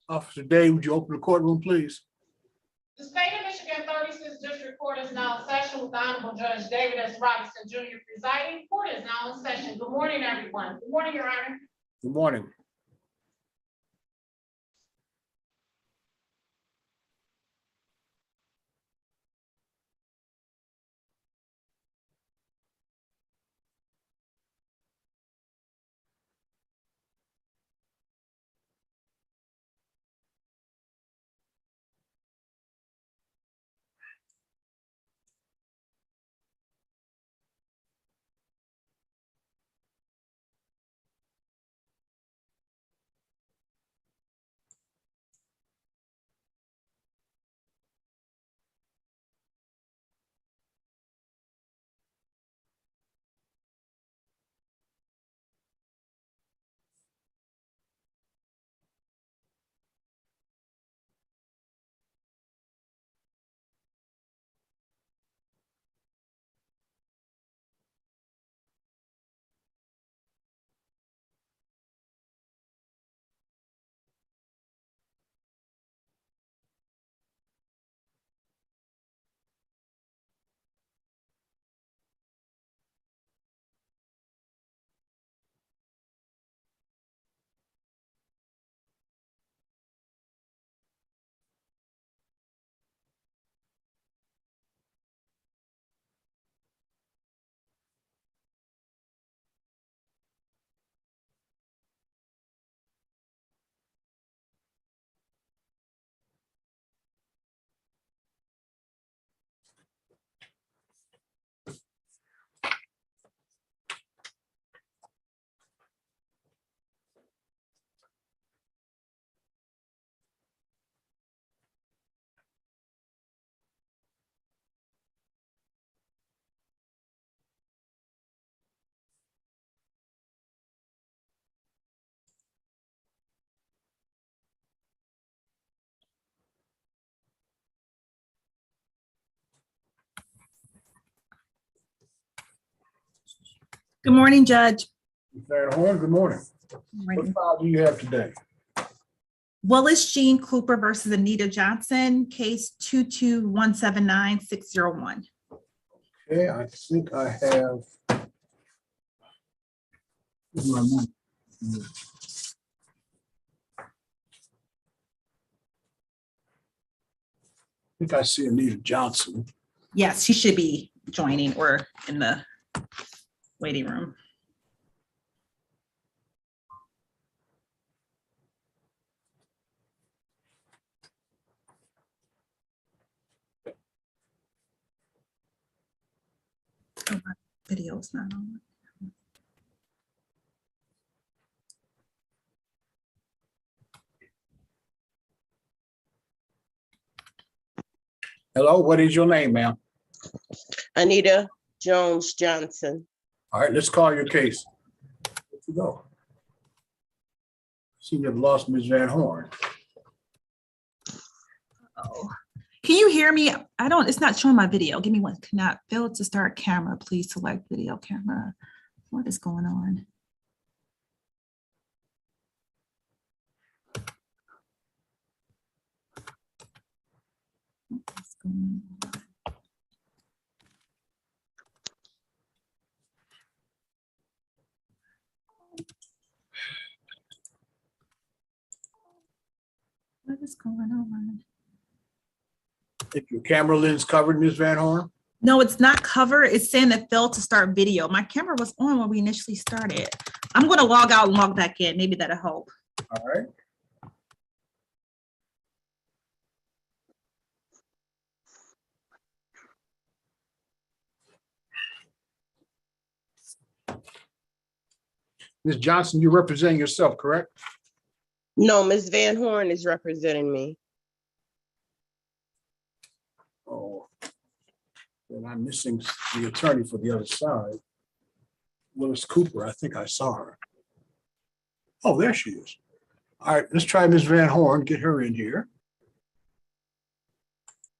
Officer Day, would you open the courtroom, please? The state of Michigan 36th District Court is now in session with the Honorable Judge David S. Robinson Jr. presiding. Court is now in session. Good morning, everyone. Good morning, Your Honor. Good morning. Good morning, Judge. Ms. Van Horn, good morning. What file do you have today? Willis Jean Cooper versus Anita Johnson, case 22179-601. Okay, I think I have. Where's my money? I think I see Anita Johnson. Yes, she should be joining or in the waiting room. Oh, my video's not on. Hello, what is your name, ma'am? Anita Jones Johnson. All right, let's call your case. Where'd you go? See, you've lost Ms. Van Horn. Oh, can you hear me? It's not showing my video. Give me one. Cannot fail to start camera. Please select video camera. What is going on? What's going on? What is going on? If your camera lens covered, Ms. Van Horn? No, it's not covered. It's saying that failed to start video. My camera was on when we initially started. I'm going to log out and log back in. Maybe that'll help. All right. Ms. Johnson, you're representing yourself, correct? No, Ms. Van Horn is representing me. Oh, then I'm missing the attorney for the other side. Willis Cooper, I think I saw her. Oh, there she is. All right, let's try Ms. Van Horn, get her in here.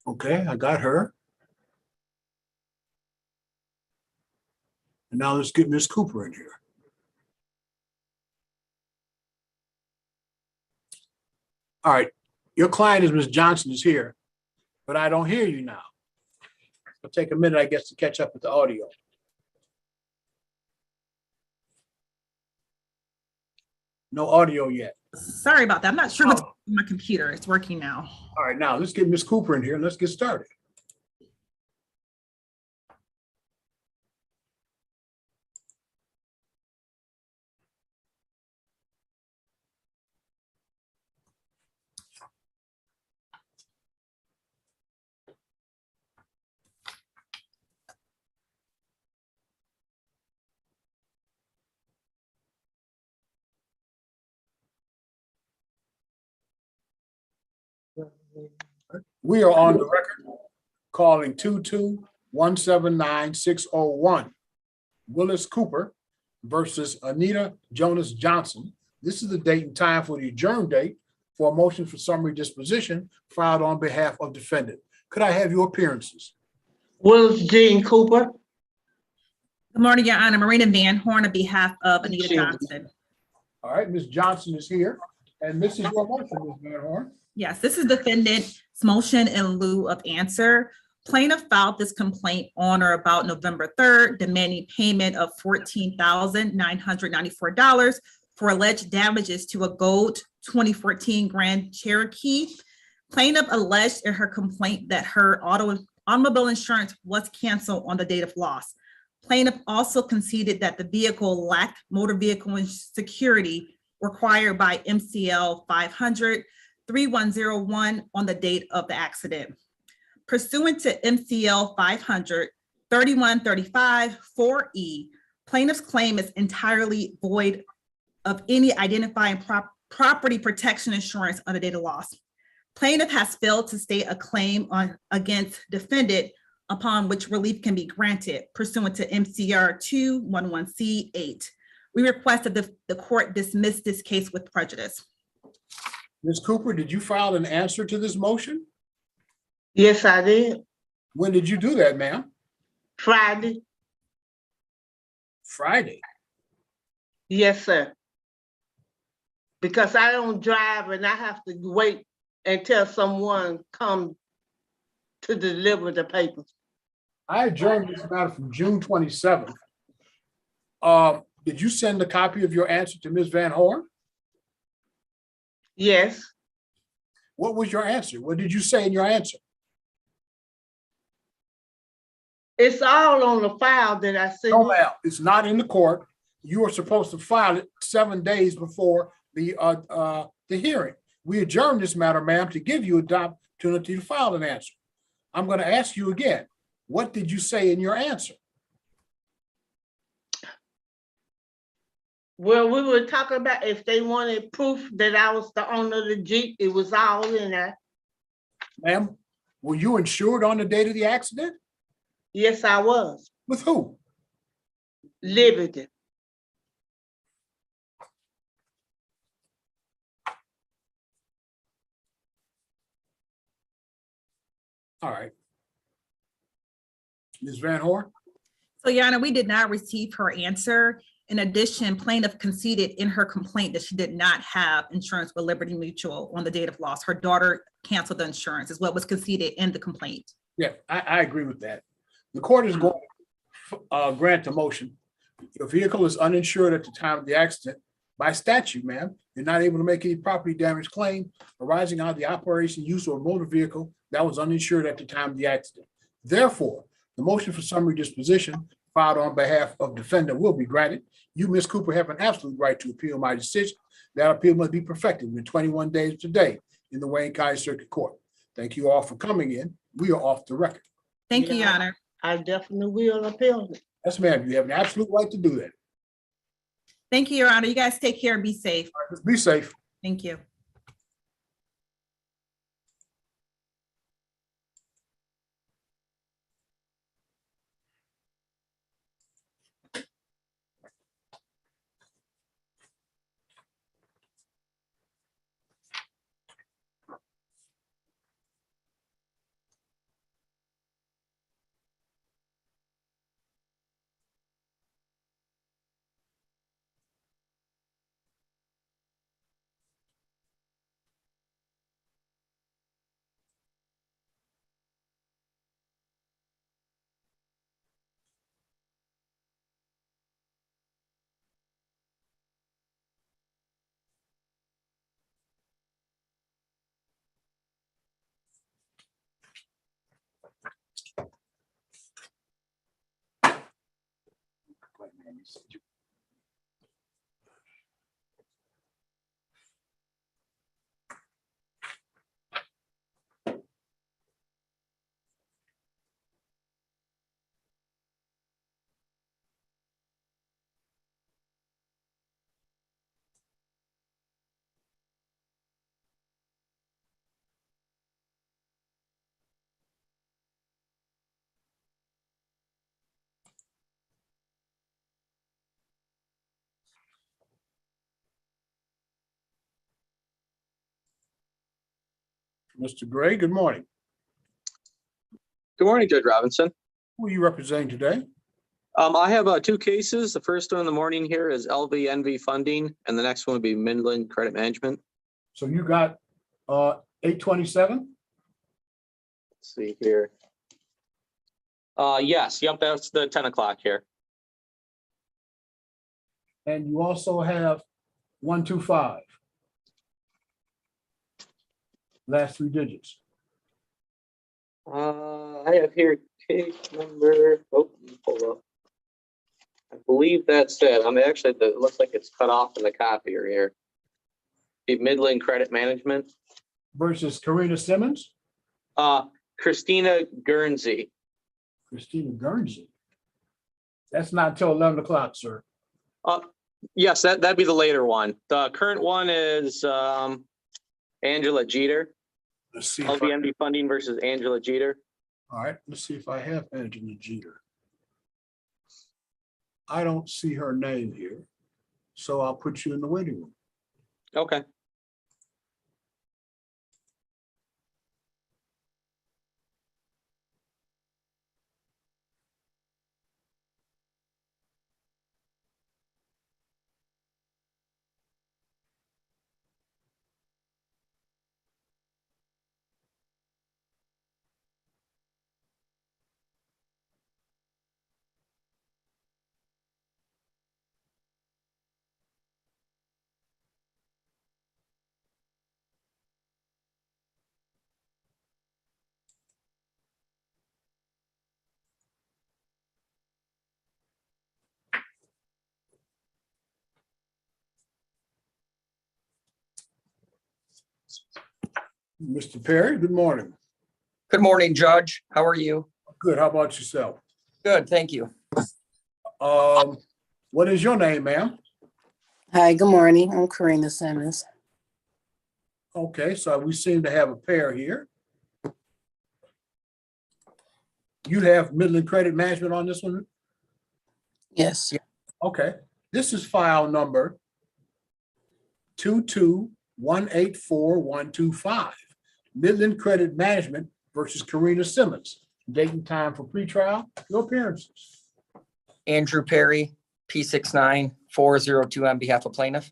Okay, I got her. And now let's get Ms. Cooper in here. All right, your client is Ms. Johnson is here, but I don't hear you now. It'll take a minute, I guess, to catch up with the audio. No audio yet. Sorry about that. I'm not sure what's on my computer. It's working now. All right, now let's get Ms. Cooper in here and let's get started. We are on the record calling 22179-601 Willis Cooper versus Anita Jonas Johnson. This is the date and time for the adjourned date for a motion for summary disposition filed on behalf of defendant. Could I have your appearances? Willis Jean Cooper. Good morning, Your Honor. Marina Van Horn on behalf of Anita Sure. Johnson. All right, Ms. Johnson is here. And this is your motion, Ms. Van Horn. Yes, this is defendant's motion in lieu of answer. Plaintiff filed this complaint on or about November 3rd, demanding payment of $14,994 for alleged damages to a gold 2014 Grand Cherokee. Plaintiff alleged in her complaint that her automobile insurance was canceled on the date of loss. Plaintiff also conceded that the vehicle lacked motor vehicle security required by MCL 500-3101 on the date of the accident. Pursuant to MCL 500-3135-4E, plaintiff's claim is entirely void of any identifying property protection insurance on the date of loss. Plaintiff has failed to state a claim against defendant upon which relief can be granted pursuant to MCR 211C8. We request that the court dismiss this case with prejudice. Ms. Cooper, did you file an answer to this motion? Yes, I did. When did you do that, ma'am? Friday. Friday. Yes, sir. Because I don't drive and I have to wait until someone comes to deliver the papers. I adjourned this matter from June 27th. Did you send a copy of your answer to Ms. Van Horn? Yes, What was your answer? What did you say in your answer? it's all on the file that I sent. No, ma'am, it's not in the court. You are supposed to file it 7 days before the hearing. We adjourned this matter, ma'am, to give you an opportunity to file an answer. I'm going to ask you again. What did you say in your answer? Well, we were talking about if they wanted proof that I was the owner of the Jeep, it was all in there. Ma'am, were you insured on the date of the accident? Yes, I was. With who? Liberty. All right. Ms. Van Horn? So, Your Honor, we did not receive her answer. In addition, plaintiff conceded in her complaint that she did not have insurance with Liberty Mutual on the date of loss. Her daughter canceled the insurance, is what was conceded in the complaint. Yeah, I agree with that. The court is going to grant the motion. Your vehicle is uninsured at the time of the accident. By statute, ma'am, you're not able to make any property damage claim arising out of the operation, use, or motor vehicle that was uninsured at the time of the accident. Therefore, the motion for summary disposition filed on behalf of defendant will be granted. You, Ms. Cooper, have an absolute right to appeal my decision. That appeal must be perfected within 21 days today in the Wayne County Circuit Court. Thank you all for coming in. We are off the record. Thank you, Your Yeah. Honor. I definitely will appeal it. Yes, ma'am, you have an absolute right to do that. Thank you, Your Honor. You guys take care and be safe. All right, just be safe. Thank you. Mr. Gray, good morning. Good morning, Judge Robinson. Who are you representing today? I have two cases. The first one in the morning here is LVNV funding, and the next one would be Midland Credit Management. So you got 827? Let's see here. Yes, yep, that's the 10 o'clock here. And you also have 125. Last three digits. I have here case number, oh, let me pull up. I believe that's it. I'm actually, it looks like it's cut off in the copier here. The Midland Credit Management. Versus Karina Simmons? Christina Guernsey. Christina Guernsey. That's not until 11 o'clock, sir. Yes, that'd be the later one. The current one is Angela Jeter. Let's see. LVNV funding versus Angela Jeter. All right, let's see if I have Angela Jeter. I don't see her name here, so I'll put you in the waiting room. Okay. Mr. Perry, good morning. Good morning, Judge. How are you? Good, how about yourself? Good, thank you. What is your name, ma'am? Hi, good morning. I'm Karina Simmons. Okay, so we seem to have a pair here. You have Midland Credit Management on this one? Yes, Okay, this is file number 22184-125. Midland Credit Management versus Karina Simmons. Date and time for pretrial, your appearances. Andrew Perry, P69402 on behalf of plaintiff.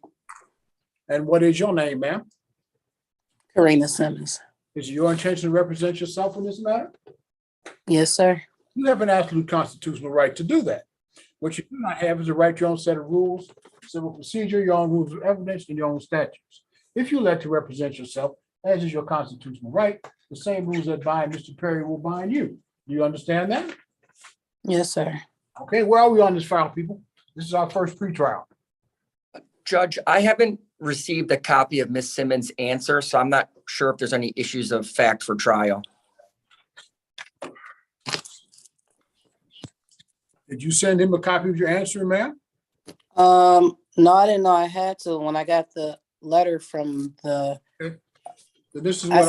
And what is your name, ma'am? Karina Simmons. Is it your intention to represent yourself in this matter? Yes, sir. You have an absolute constitutional right to do that. What you do not have is a right to your own set of rules, civil procedure, your own rules of evidence, and your own statutes. If you elect to represent yourself, as is your constitutional right, the same rules that bind Mr. Perry will bind you. Do you understand that? Yes, sir. Okay, where are we on this file, people? This is our first pretrial. Judge, I haven't received a copy of Ms. Simmons' answer, so I'm not sure if there's any issues of fact for trial. Did you send him a copy of your answer, ma'am? No, I didn't know I had to. When I got the letter from the, This is what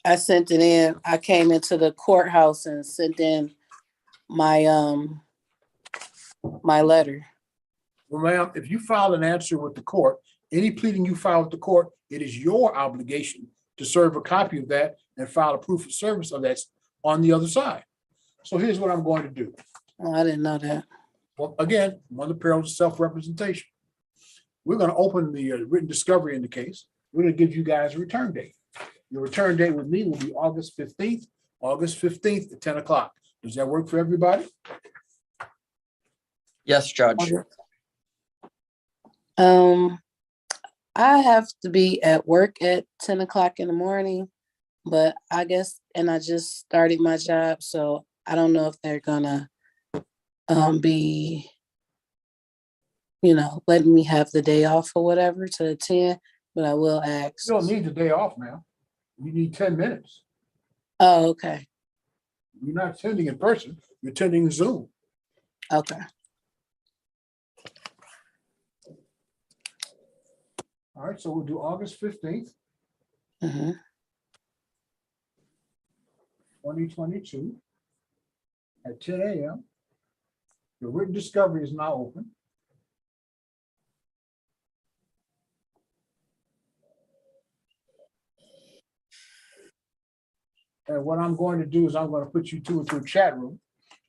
I sent it in. I came into the courthouse and sent in my, my letter. Well, ma'am, if you file an answer with the court, any pleading you file with the court, it is your obligation to serve a copy of that and file a proof of service of that on the other side. So here's what I'm going to do. Oh, I didn't know that. Well, again, one of the perils of self-representation. We're going to open the written discovery in the case. We're going to give you guys a return date. Your return date with me will be August 15th at 10 o'clock. Does that work for everybody? Yes, Judge. I have to be at work at 10 o'clock in the morning, but I guess, and I just started my job, so I don't know if they're gonna be letting me have the day off or whatever to attend, but I will ask. You don't need the day off, ma'am. You need 10 minutes. Oh, okay. You're not attending in person, you're attending Zoom. Okay. All right, so we'll do August 15th, Mhm. 2022 at 10 a.m. The written discovery is now open. And what I'm going to do is I'm going to put you two into a chat room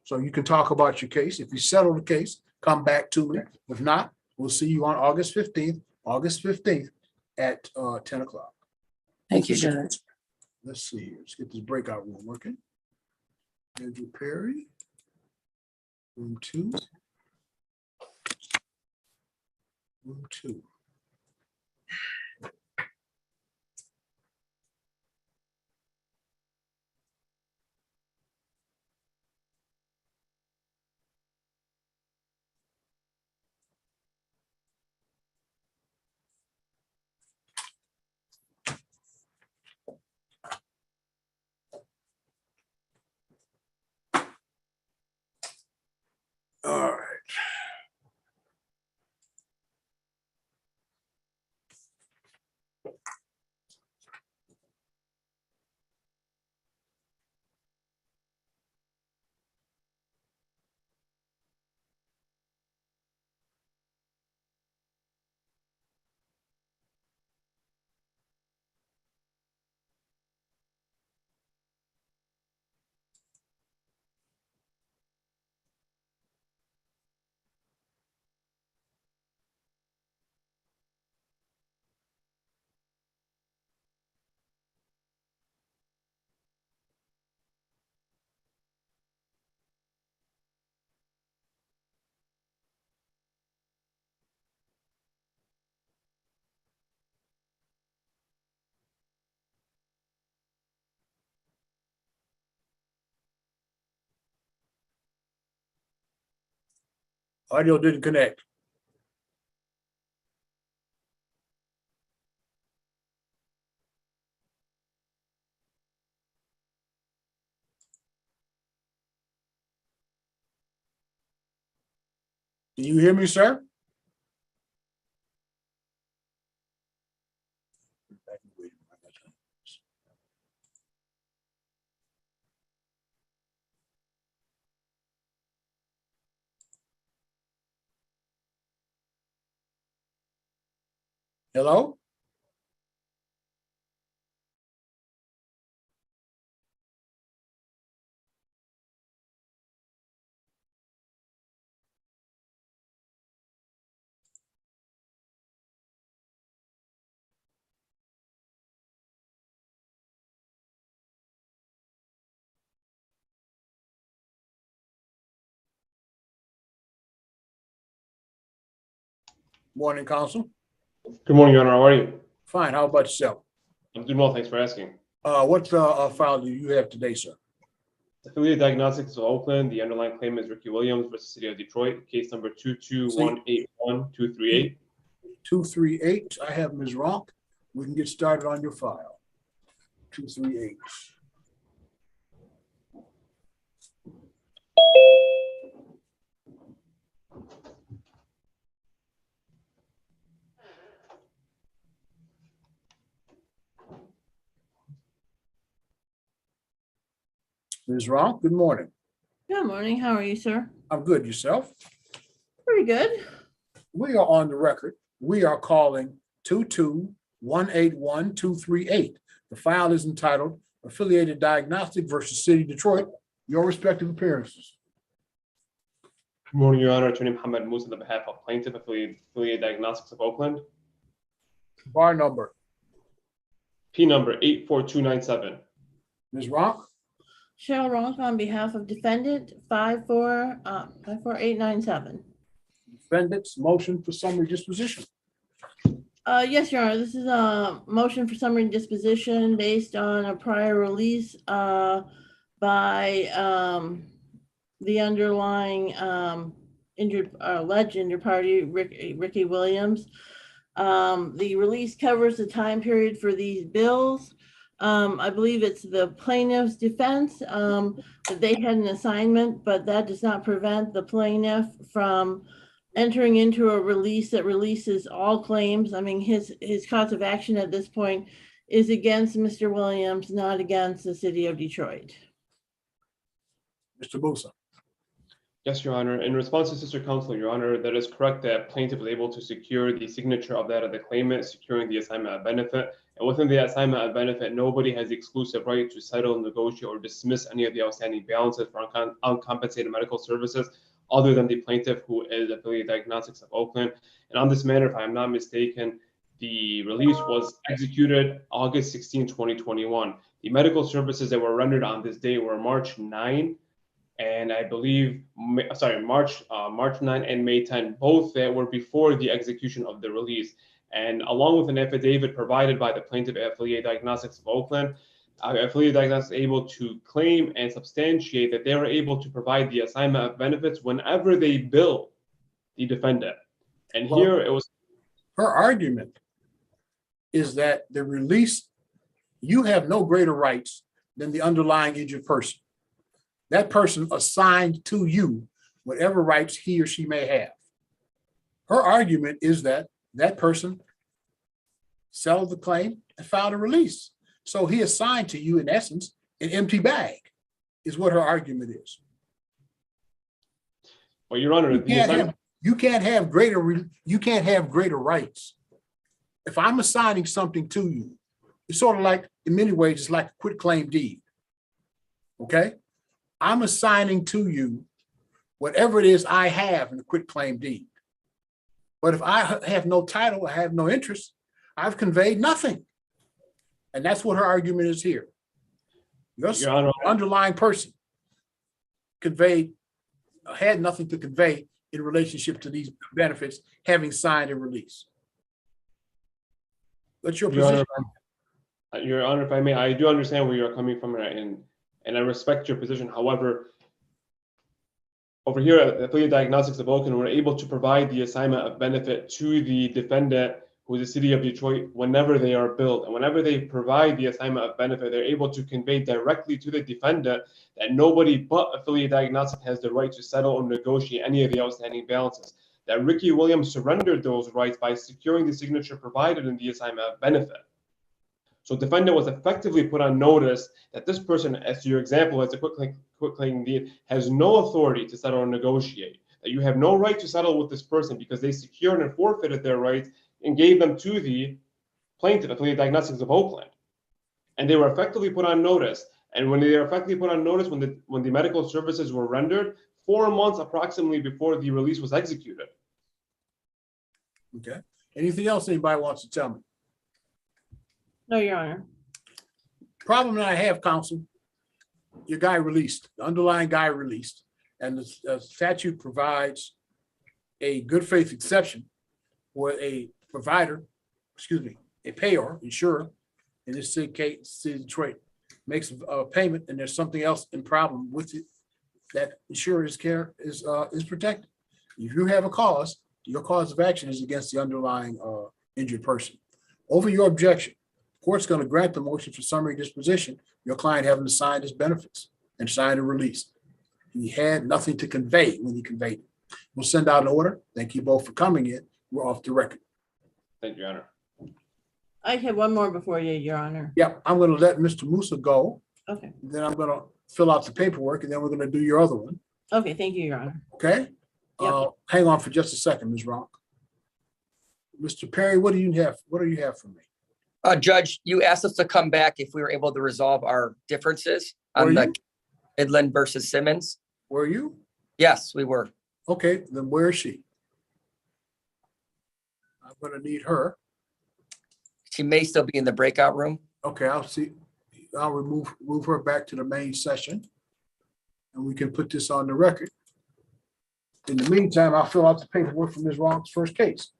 so you can talk about your case. If you settle the case, come back to me. If not, we'll see you on August 15th at 10 o'clock. Thank you, Judge. Let's see here. Let's get this breakout room working. Andrew Perry. Room 2. Room 2. All right. Audio didn't connect. Can you hear me, sir? Hello? Morning, Council. Good morning, Your Honor. How are you? Fine. How about yourself? I'm doing well. Thanks for asking. What file do you have today, sir? Affiliated Diagnostics of Oakland. The underlying claim is Ricky Williams versus City of Detroit. Case number 22181-238. 238. I have Ms. Ronk. We can get started on your file. 238. Ms. Ronk, good morning. Good morning. How are you, sir? I'm good. Yourself? Pretty good. We are on the record. We are calling 22181-238. The file is entitled Affiliated Diagnostic versus City of Detroit. Your respective appearances. Good morning, Your Honor. Attorney Mohammed Musa on behalf of Plaintiff Affiliated Diagnostics of Oakland. Bar number. P number 84297. Ms. Ronk? Cheryl Ronk on behalf of defendant 54897. Defendant's motion for summary disposition. Yes, Your Honor. This is a motion for summary disposition based on a prior release by the underlying alleged injured party, Ricky Williams. The release covers the time period for these bills. I believe it's the plaintiff's defense that they had an assignment, but that does not prevent the plaintiff from entering into a release that releases all claims. I mean, his cause of action at this point is against Mr. Williams, not against the city of Detroit. Mr. Musa. Yes, Your Honor. In response to Sister Counsel, Your Honor, that is correct that plaintiff was able to secure the signature of that of the claimant, securing the assignment of benefit. And within the assignment of benefit, nobody has the exclusive right to settle, negotiate, or dismiss any of the outstanding balances for uncompensated medical services other than the plaintiff, who is Affiliated Diagnostics of Oakland. And on this matter, if I am not mistaken, the release was executed August 16, 2021. The medical services that were rendered on this day were March 9, and I believe, March 9 and May 10, both that were before the execution of the release. And along with an affidavit provided by the plaintiff at Affiliated Diagnostics of Oakland, Affiliated Diagnostics able to claim and substantiate that they were able to provide the assignment of benefits whenever they bill the defendant. And Well, here it was. Her argument is that the release, you have no greater rights than the underlying injured person. That person assigned to you whatever rights he or she may have. Her argument is that that person settled the claim and filed a release. So he assigned to you, in essence, an empty bag, is what her argument is. Well, Your Honor, you can't have greater rights. If I'm assigning something to you, it's sort of like, in many ways, it's like a quitclaim deed. Okay? I'm assigning to you whatever it is I have in the quitclaim deed. But if I have no title, I have no interest, I've conveyed nothing. And that's what her argument is here. Your Honor, underlying person had nothing to convey in relationship to these benefits, having signed a release. What's your position? Your Honor, if I may, I do understand where you're coming from, and I respect your position. However, over here at Affiliated Diagnostics of Oakland, we're able to provide the assignment of benefit to the defendant, who is the city of Detroit, whenever they are billed. And whenever they provide the assignment of benefit, they're able to convey directly to the defendant that nobody but Affiliated Diagnostics has the right to settle or negotiate any of the outstanding balances. That Ricky Williams surrendered those rights by securing the signature provided in the assignment of benefit. So defendant was effectively put on notice that this person, as to your example, as a quitclaim deed, has no authority to settle or negotiate. That you have no right to settle with this person because they secured and forfeited their rights and gave them to the plaintiff, Affiliated Diagnostics of Oakland. And they were effectively put on notice. And when they were effectively put on notice, when the medical services were rendered, 4 months approximately before the release was executed. Okay. Anything else anybody wants to tell me? No, Your Honor. Problem that I have, counsel, your guy released, the underlying guy released, and the statute provides a good faith exception where a provider, a payer, insurer, in this case, city of Detroit, makes a payment and there's something else in problem with it, that insurer's care is protected. If you have a cause, your cause of action is against the underlying injured person. Over your objection, court's going to grant the motion for summary disposition, your client having signed his benefits and signed a release. He had nothing to convey when he conveyed it. We'll send out an order. Thank you both for coming in. We're off the record. Thank you, Your Honor. I have one more before you, Your Honor. Yep, I'm going to let Mr. Musa go. Okay. Then I'm going to fill out the paperwork and then we're going to do your other one. Okay, thank you, Your Honor. Okay? Yep. Hang on for just a second, Ms. Ronk. Mr. Perry, what do you have? What do you have for me? Judge, you asked us to come back if we were able to resolve our differences on Were the you? Midland versus Simmons. Were you? Yes, we were. Okay, then where is she? I'm going to need her. She may still be in the breakout room. Okay, I'll see. I'll move her back to the main session and we can put this on the record. In the meantime, I'll fill out the paperwork for Ms. Ronk's first case.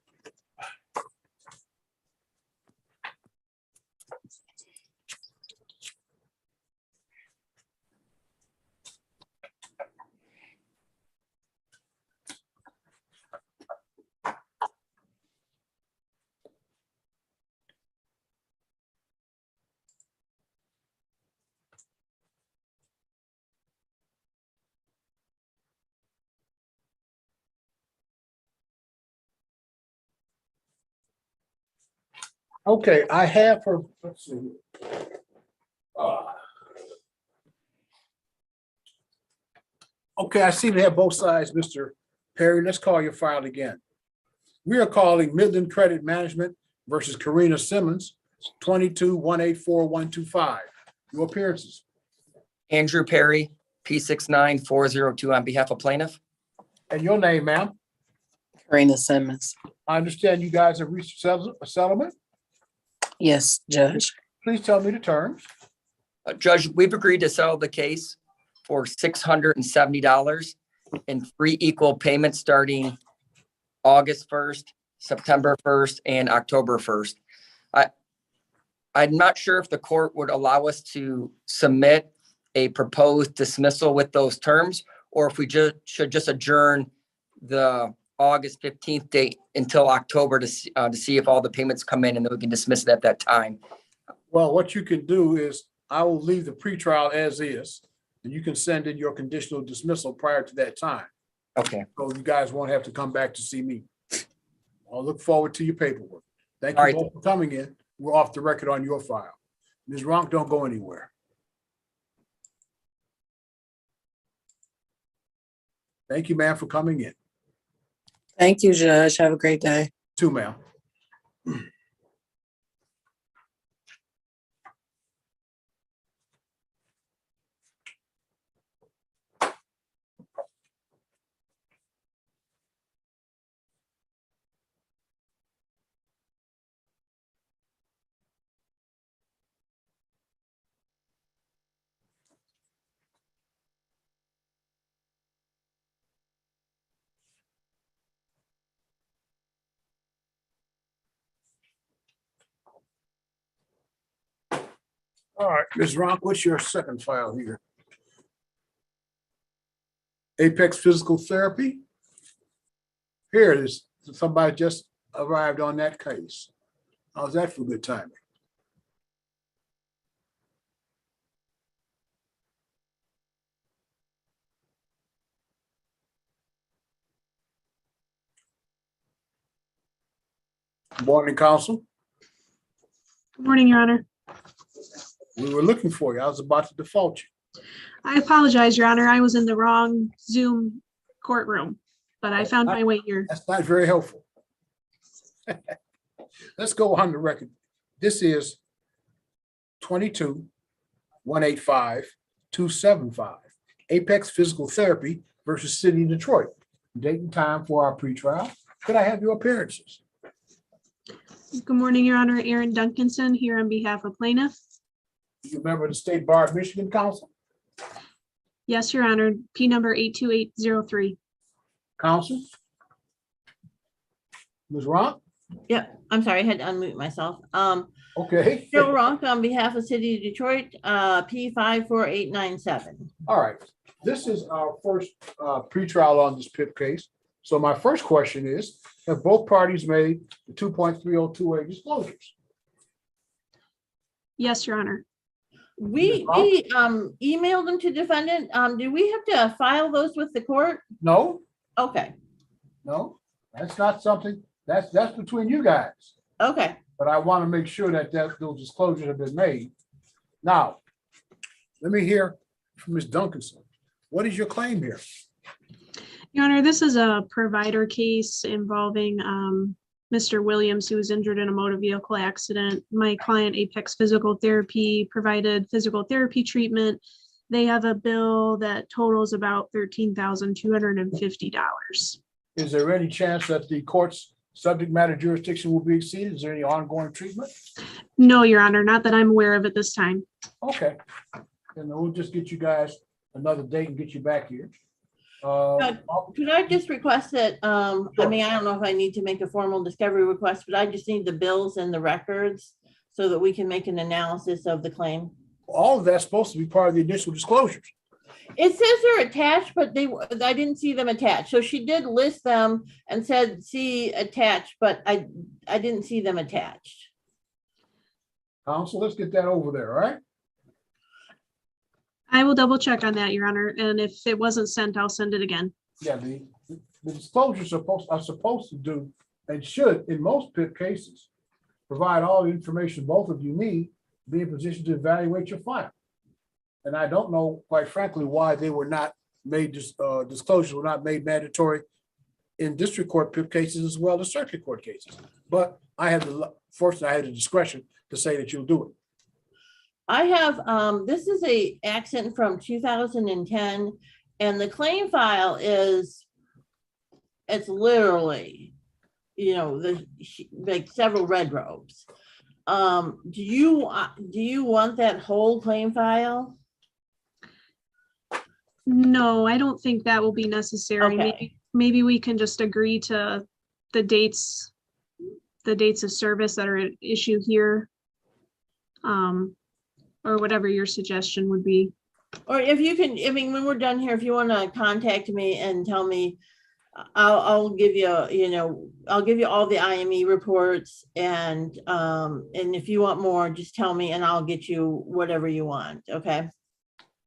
Okay, I have her, let's see. Okay, I see we have both sides, Mr. Perry. Let's call your file again. We are calling Midland Credit Management versus Karina Simmons, 22-184-125. Your appearances. Andrew Perry, P69402 on behalf of plaintiff. And your name, ma'am? Karina Simmons. I understand you guys have reached a settlement. Yes, Judge. Please tell me the terms. Judge, we've agreed to settle the case for $670 in 3 equal payments starting August 1st, September 1st, and October 1st. I'm not sure if the court would allow us to submit a proposed dismissal with those terms, or if we should just adjourn the August 15th date until October to see if all the payments come in, and then we can dismiss it at that time. Well, what you can do is I will leave the pretrial as is, and you can send in your conditional dismissal prior to that time. Okay. So you guys won't have to come back to see me. I'll look forward to your paperwork. Thank All you right. both for coming in. We're off the record on your file. Ms. Ronk, don't go anywhere. Thank you, ma'am, for coming in. Thank you, Judge. Have a great day. Too, ma'am. All right, Ms. Ronk, what's your second file here? Apex Physical Therapy? Here it is. Somebody just arrived on that case. How's that for good timing? Morning, counsel. Good morning, Your Honor. We were looking for you. I was about to default you. I apologize, Your Honor. I was in the wrong Zoom courtroom, but I found my way here. That's not very helpful. Let's go on the record. This is 22-185-275, Apex Physical Therapy versus City of Detroit. Date and time for our pretrial. Could I have your appearances? Good morning, Your Honor. Aaron Duncanson here on behalf of plaintiff. You a member of the State Bar of Michigan Council? Yes, Your Honor. P number 82803. Council? Ms. Ronk? Yep, I'm sorry, I had to unmute myself. Okay. Joe Ronk on behalf of City of Detroit, P54897. All right. This is our first pretrial on this PIP case. So my first question is, have both parties made the 2.3028 disclosures? Yes, Your Honor. We emailed them to defendant. Do we have to file those with the court? No, Okay, no, that's not something, that's between you guys. okay. But I want to make sure that those disclosures have been made. Now, let me hear from Ms. Duncanson. What is your claim here? Your Honor, this is a provider case involving Mr. Williams, who was injured in a motor vehicle accident. My client, Apex Physical Therapy, provided physical therapy treatment. They have a bill that totals about $13,250. Is there any chance that the court's subject matter jurisdiction will be exceeded? Is there any ongoing treatment? No, Your Honor, not that I'm aware of at this time. Okay, and then we'll just get you guys another date and get you back here. Could I just request that, I Sure. mean, I don't know if I need to make a formal discovery request, but I just need the bills and the records so that we can make an analysis of the claim. All of that's supposed to be part of the initial disclosures. It says they're attached, but I didn't see them attached. So she did list them and said, see attached, but I didn't see them attached. Counsel, let's get that over there, all right? I will double check on that, Your Honor, and if it wasn't sent, I'll send it again. Yeah, the disclosures are supposed to do and should, in most PIP cases, provide all the information both of you need to be in position to evaluate your file. And I don't know, quite frankly, why they were not made, disclosures were not made mandatory in district court cases as well as circuit court cases. But fortunately, I had the discretion to say that you'll do it. I have, this is a accident from 2010, and the claim file is, it's literally, you know, there's like several red robes. Do you want that whole claim file? No, I don't think that will be necessary. Okay. Maybe we can just agree to the dates of service that are at issue here. Or whatever your suggestion would be. Or if you can, I mean, when we're done here, if you want to contact me and tell me, I'll give you, you know, I'll give you all the IME reports, and if you want more, just tell me and I'll get you whatever you want. Okay.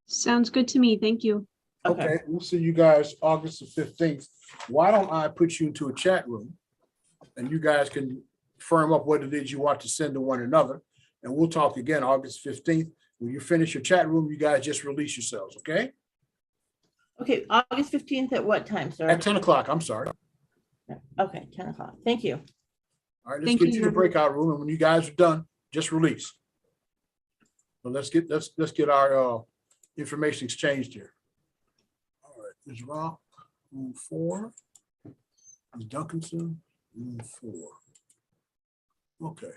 Sounds good to me. Thank you. Okay, we'll see you guys August the 15th. Why don't I put you into a chat room and you guys can firm up what it is you want to send to one another. And we'll talk again August 15th. When you finish your chat room, you guys just release yourselves, okay? Okay, August 15th at what time, sir? At 10 o'clock, I'm sorry. Okay, 10 o'clock. Thank you. All right, let's Thank get you, you the Your Honor. breakout room, and when you guys are done, just release. But let's get our information exchanged here. All right, Ms. Rock, room 4. Ms. Duncanson, room 4. Okay.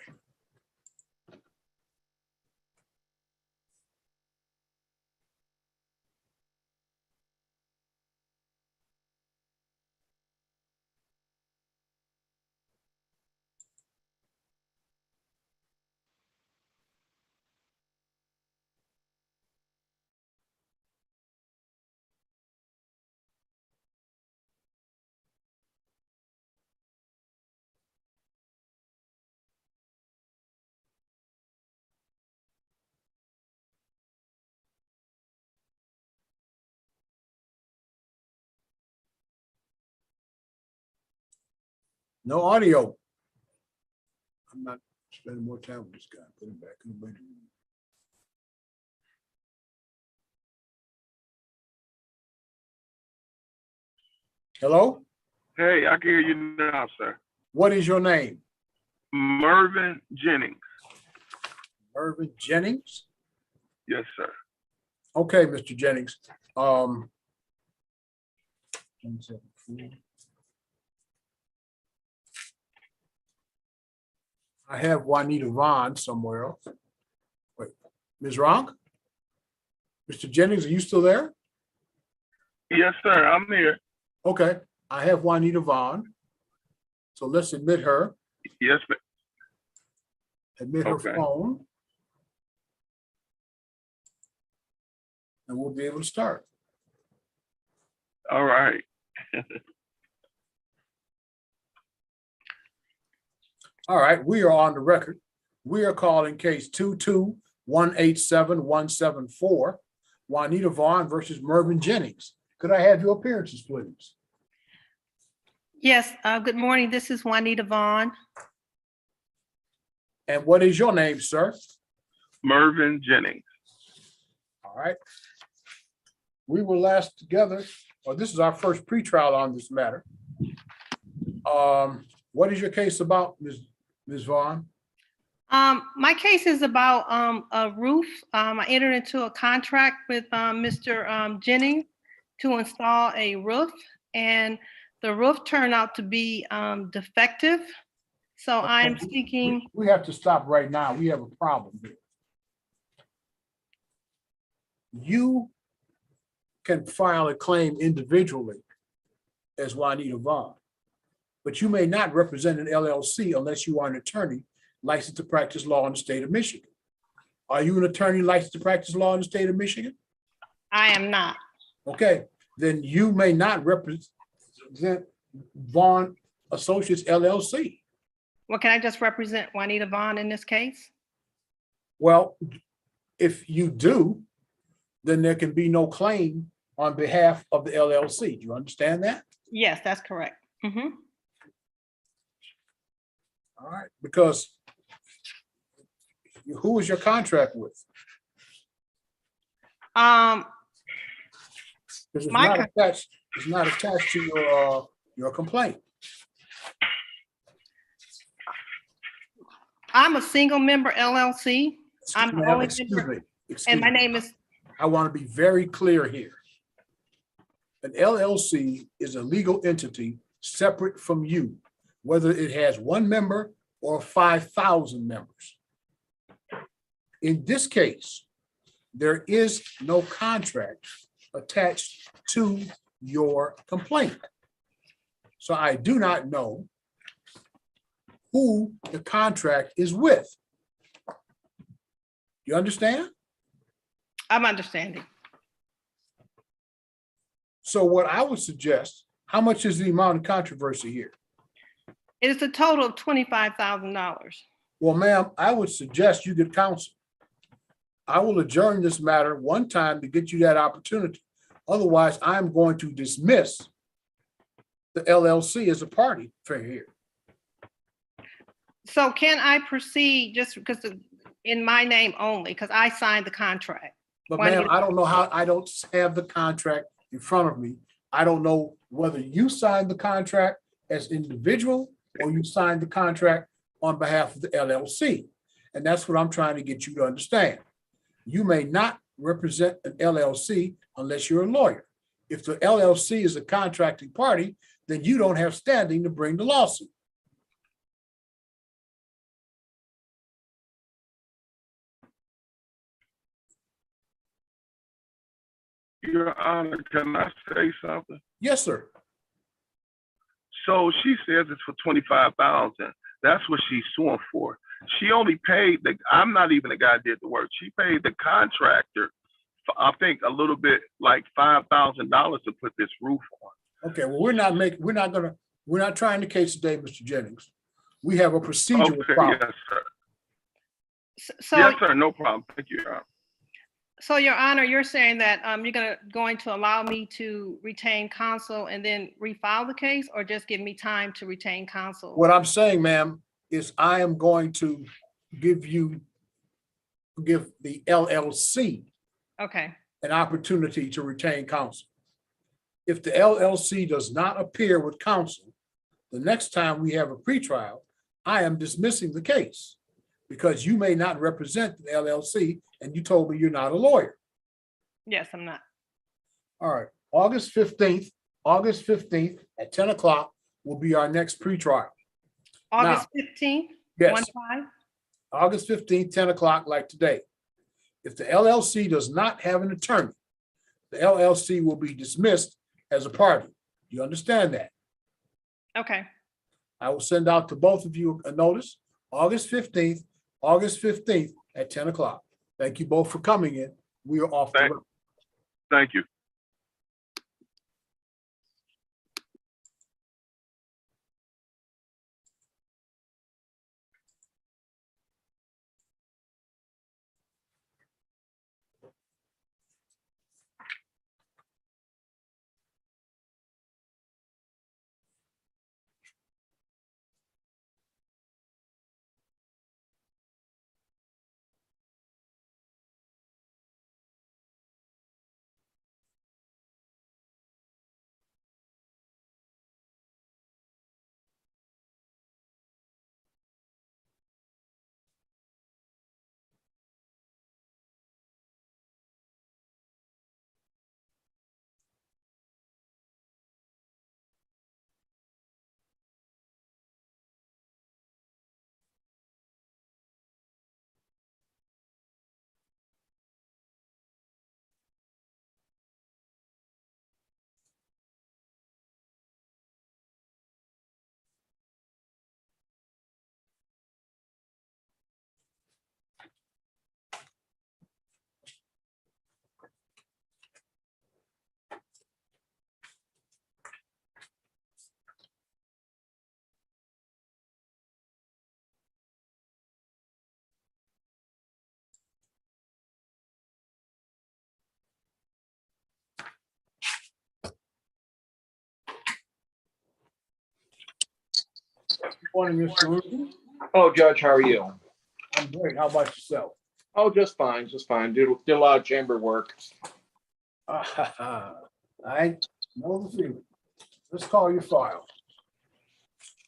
No audio. I'm not spending more time with this guy. Put him back in the waiting room. Hello? Hey, I can hear you now, sir. What is your name? Mervyn Jennings. Mervyn Jennings? Yes, sir. Okay, Mr. Jennings. 174. I have Juanita Vaughn somewhere else. Wait, Ms. Ronk? Mr. Jennings, are you still there? Yes, sir. I'm here. Okay, I have Juanita Vaughn. So let's admit her. Yes, ma'am. Admit her Okay. phone. And we'll be able to start. All right. All right, we are on the record. We are calling case 22187-174, Juanita Vaughn versus Mervyn Jennings. Could I have your appearances, please? Yes, good morning. This is Juanita Vaughn. And what is your name, sir? Mervyn Jennings. All right. We were last together, or this is our first pretrial on this matter. What is your case about, Ms. Vaughn? My case is about a roof. I entered into a contract with Mr. Jennings to install a roof, and the roof turned out to be defective. So I'm seeking. We have to stop right now. We have a problem here. You can file a claim individually as Juanita Vaughn, but you may not represent an LLC unless you are an attorney licensed to practice law in the state of Michigan. Are you an attorney licensed to practice law in the state of Michigan? I am not. Okay, then you may not represent Vaughn Associates LLC. Well, can I just represent Juanita Vaughn in this case? Well, if you do, then there can be no claim on behalf of the LLC. Do you understand that? Yes, that's correct. Mhm. All right, because Who is your contract with? Um, Because My it's not attached to your complaint. I'm a single member LLC. I'm the Ma'am, only excuse member, me, excuse and my me. name is, I want to be very clear here. An LLC is a legal entity separate from you, whether it has one member or 5,000 members. In this case, there is no contract attached to your complaint. So I do not know who the contract is with. You understand? I'm understanding. So what I would suggest, how much is the amount of controversy here? It is a total of $25,000. Well, ma'am, I would suggest you get counsel. I will adjourn this matter one time to get you that opportunity. Otherwise, I'm going to dismiss the LLC as a party for here. So can I proceed just because in my name only, because I signed the contract? But Why do ma'am, you- I don't know how, I don't have the contract in front of me. I don't know whether you signed the contract as individual or you signed the contract on behalf of the LLC. And that's what I'm trying to get you to understand. You may not represent an LLC unless you're a lawyer. If the LLC is a contracting party, then you don't have standing to bring the lawsuit. Your Honor, can I say something? Yes, sir. So she says it's for 25,000. That's what she's suing for. She only paid I'm not even the guy that did the work. She paid the contractor, I think a little bit like $5,000 to put this roof on. Okay, well, we're not trying the case today, Mr. Jennings. We have a procedural Okay, problem. yes, sir. So, Yes, sir, no problem. Thank you, Your Honor. so Your Honor, you're saying that you're going to allow me to retain counsel and then refile the case, or just give me time to retain counsel? What I'm saying, ma'am, is I am going to give the LLC Okay, an opportunity to retain counsel. If the LLC does not appear with counsel, the next time we have a pretrial, I am dismissing the case because you may not represent the LLC and you told me you're not a lawyer. yes, I'm not. All right, August 15th at 10 o'clock will be our next pretrial. August 15th? Yes. 1-5? August 15th, 10 o'clock like today. If the LLC does not have an attorney, the LLC will be dismissed as a party. You understand that? Okay, I will send out to both of you a notice, August 15th at 10 o'clock. Thank you both for coming in. We are off. Thank you. Good morning, Mr. Ruby. Hello, Judge. How are you? I'm great. How about yourself? Oh, just fine, just fine. Did a lot of chamber work. I know the feeling. Let's call your file.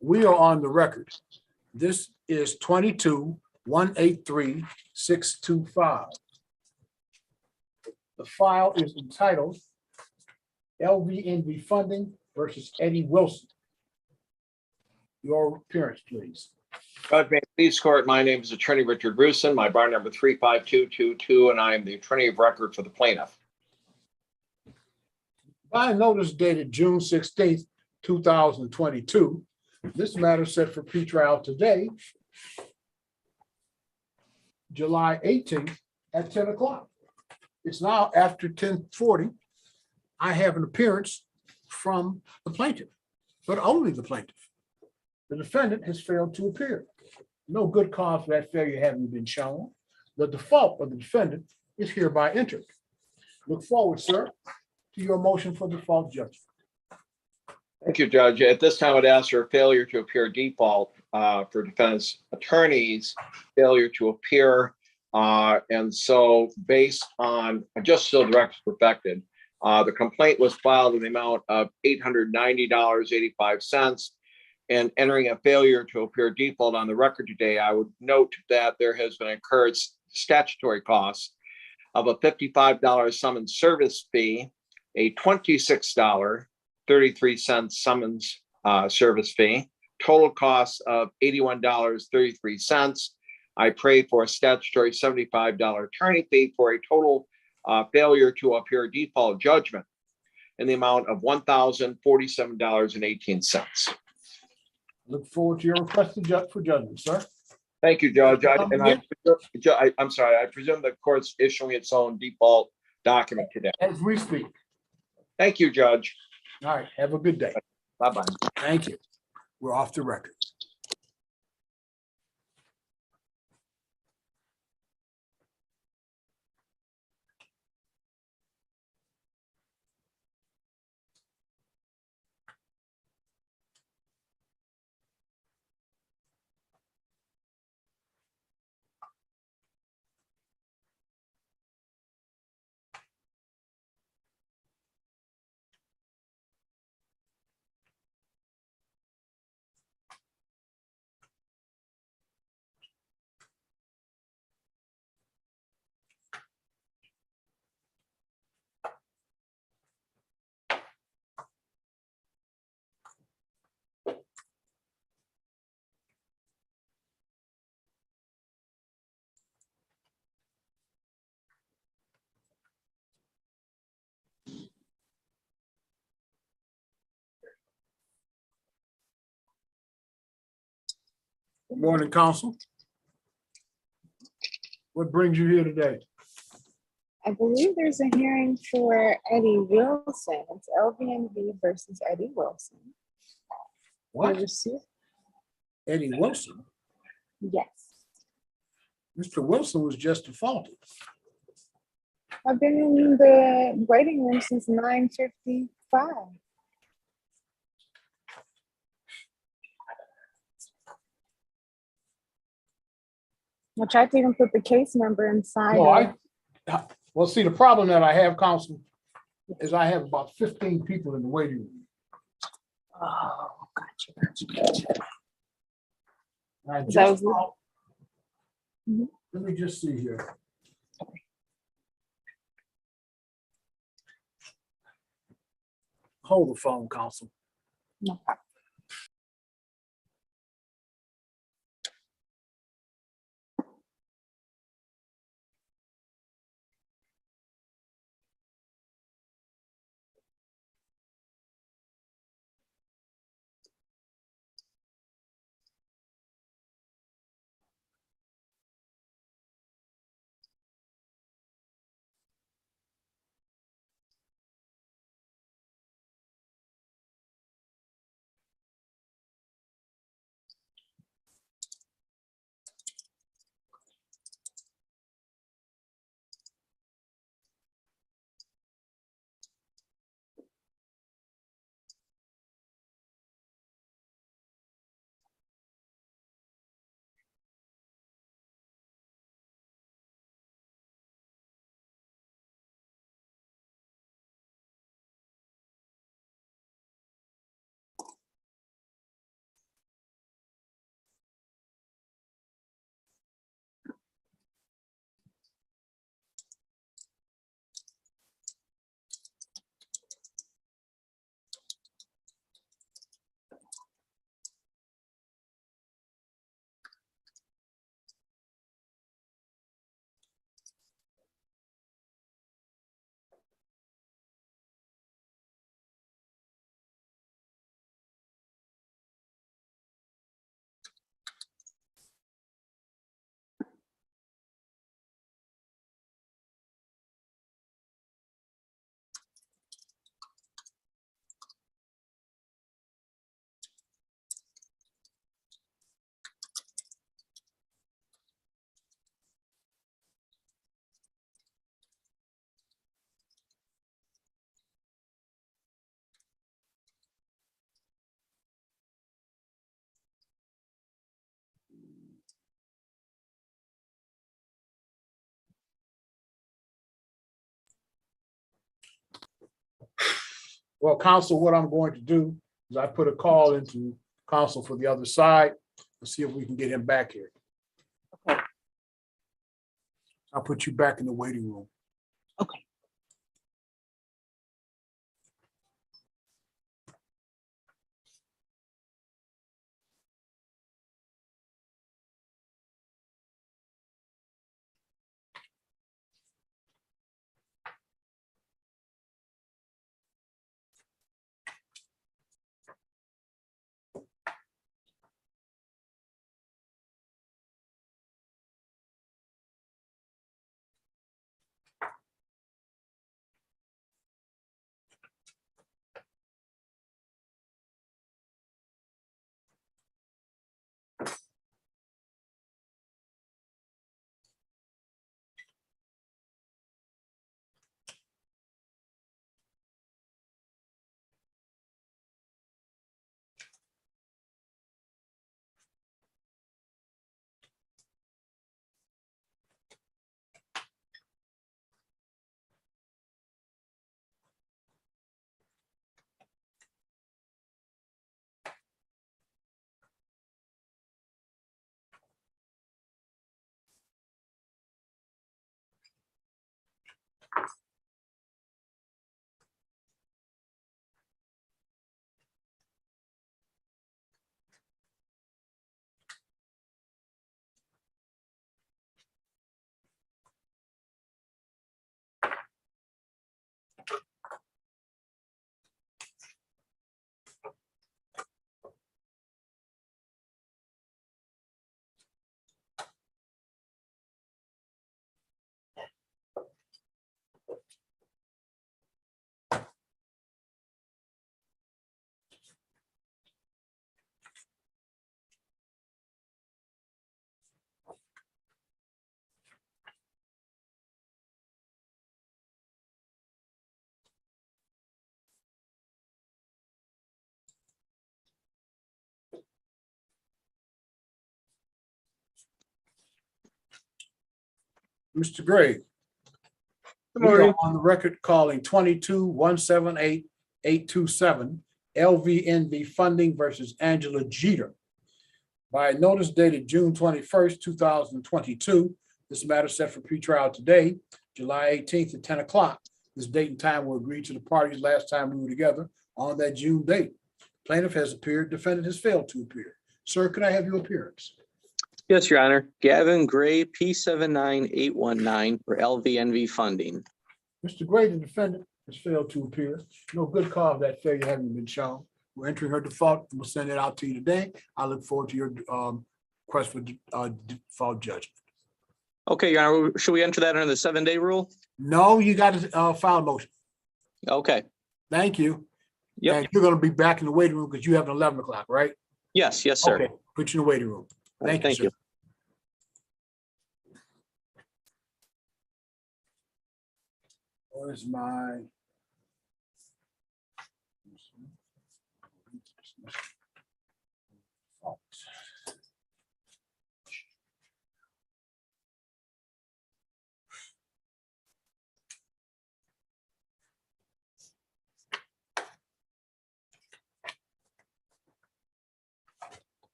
We are on the record. This is 22-183-625. The file is entitled LVNV funding versus Eddie Wilson. Your appearance, please. Judge, may it please court, my name is Attorney Richard Grusin, my bar number 35222, and I am the attorney of record for the plaintiff. By notice dated June 16th, 2022, this matter set for pre-trial today, July 18th at 10 o'clock. It's now after 10:40. I have an appearance from the plaintiff, but only the plaintiff. The defendant has failed to appear. No good cause for that failure having been shown. The default of the defendant is hereby entered. Look forward, sir, to your motion for default judgment. Thank you, Judge. At this time, I'd ask for a failure to appear default for defense attorneys, failure to appear. And so based on, just so the record's perfected, the complaint was filed in the amount of $890.85. And entering a failure to appear default on the record today, I would note that there has been incurred statutory costs of a $55 summons service fee, a $26.33 summons service fee, total cost of $81.33. I pray for a statutory $75 attorney fee for a total failure to appear default judgment in the amount of $1,047.18. Look forward to your request for judgment, sir. Thank you, Judge. I'm sorry, I presume the court's issuing its own default document today. As we speak. Thank you, Judge. All right, have a good day. Bye-bye. Thank you. We're off the record. Good morning, counsel. What brings you here today? I believe there's a hearing for Eddie Wilson. It's LVNV versus Eddie Wilson. What? Yes. Eddie Wilson? Mr. Wilson was just defaulted. I've been in the waiting room since 9:55. I tried to even put the case number inside. No, well, see, the problem that I have, counsel, is I have about 15 people in the waiting room. Oh, gotcha. I That just was- let me just see here. Hold the phone, counsel. No problem. Well, counsel, what I'm going to do is I put a call into counsel for the other side to see if we can get him back here. I'll put you back in the waiting room. Okay. Mr. Gray. Good We are morning. on the record calling 22-178-827 LVNV funding versus Angela Jeter. By notice dated June 21st, 2022, this matter set for pretrial today, July 18th at 10 o'clock. This date and time were agreed to the parties last time we were together on that June date. Plaintiff has appeared, defendant has failed to appear. Sir, could I have your appearance? Yes, Your Honor. Gavin Gray, P79819 for LVNV funding. Mr. Gray, the defendant has failed to appear. No good cause of that failure having been shown. We're entering her default and we'll send it out to you today. I look forward to your request for default judgment. Okay, Your Honor, should we enter that under the 7-day rule? No, you got to file a motion. Okay. Thank you. Yep. And you're going to be back in the waiting room because you have an 11 o'clock, right? Yes, sir. Okay, put you in the waiting room. Thank you, sir. Where's my?